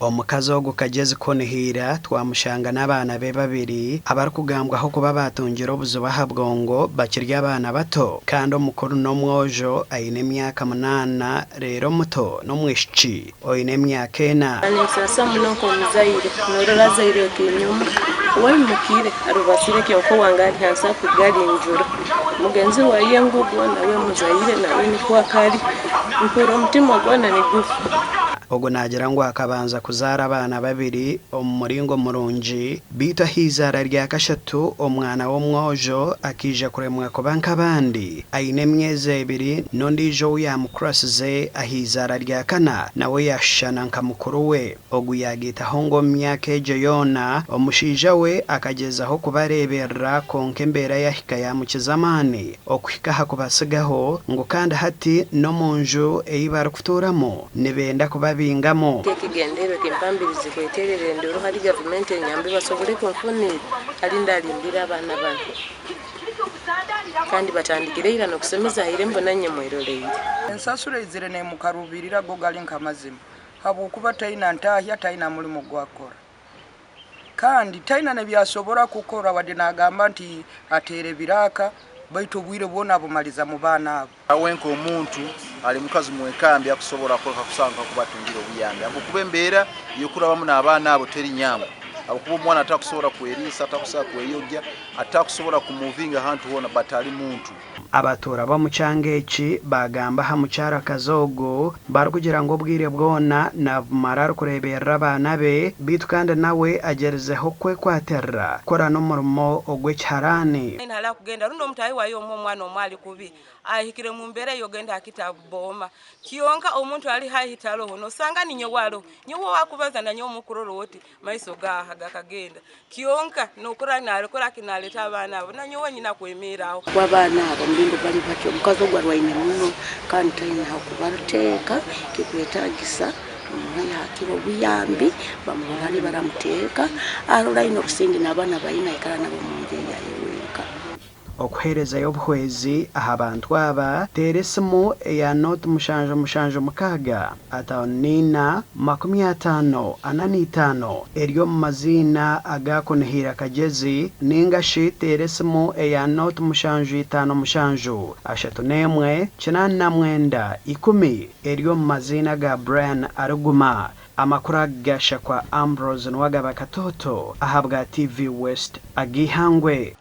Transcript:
omukazi ogu kagezi kunihira twamushanga n'abaana be babiri abari kugambwaho kuba batungira obuzibu aha bwongo bakiri abaana bato kandi omukuru n'omwojo aine emyaka 8 rero omuto n'omwishiki oine emyaka 4. Anesasa muno nk'omuzaire norora zaire kinyuma wayimukire arubasire kyoko wangari hansa kugali njuro mugenzi wa yengugo nawe muzaire nawe ni kwa kali mpero mutima gwana ni gufu. Ogu nagira ngo akabanza kuzara abana babiri omuringo murungi bita hizara rya kashatu omwana w'omwojo akija kuremwa kubanka bandi aine emyezi 2 nondijo yamukrasize ahizara rya kana nawe yashana nka mukuru we. Ogu yagitaho ngo myaka ejo yona omushija we akagezaho kubareberera konke mbera yahika ya mukizamani okuhika hakubasigaho ngo kandi hati no munju eyibara kuturamo nibenda kuba bingamo kigendero kimpambirize kweterere ndoro hari government enyambe basobole konfoni ali ndalimbira abana bantu kandi batandikire irano kusomeza ire mbonanye mweroleye ensasure izire ne mukarubirira go gali nkamazima habo kuba taina ntahya taina mulimo gwakora kandi taina ne byasobora kukora wade nagamba nti atere biraka baito bwire bona abumaliza mu bana abo awenko omuntu ali mukazi mwekambi akusobora koka kusanga kubatungira obuyambi abo kubembera yokuraba mu abana abo teri nyambo abo kuba mwana atakusobora kwerisa atakusobora kweyogya atakusobora kumuvinga hantu hona batali muntu. Abatura ba mucangeki bagamba ha mucara kazogo bar kugira ngo bwire bwona na marar kurebera abana be bitu kandi nawe agerezeho kwe kwaterra kora no murmo ogwe cyarani nala kugenda rundo mutayi wayo mwana omwali kubi ahikire mu mbere yogenda akitaboma kiyonka omuntu ali hahitalo hono sanga ni nyowalo nyowo wakubaza na nyowo mukuroro woti maiso gaha gakagenda kiyonka nokora nale kora kinaleta abana abo na nyowo nyina kwemeraho wabana abo mbingo bali bacho mukazo gwarwaine muno kandi taina hakubaruteka kikwetagisa yakiro buyambi bamuhali baramuteka arora ino kusindi nabana bayina ikara nabo munje yayeweka okuhereza y'obuhwezi aha bantu aba teresimu ya not mushanja mukaga ataonina 55 eryo mu mazina agakunihira kagezi ningashi teresimu ya not mushanja 5 ashatu nemwe 89 10 eryo mu mazina ga Brian Aruguma. Amakuru gasha kwa Ambrose Nwagaba Katoto ahabwa TV West agihangwe.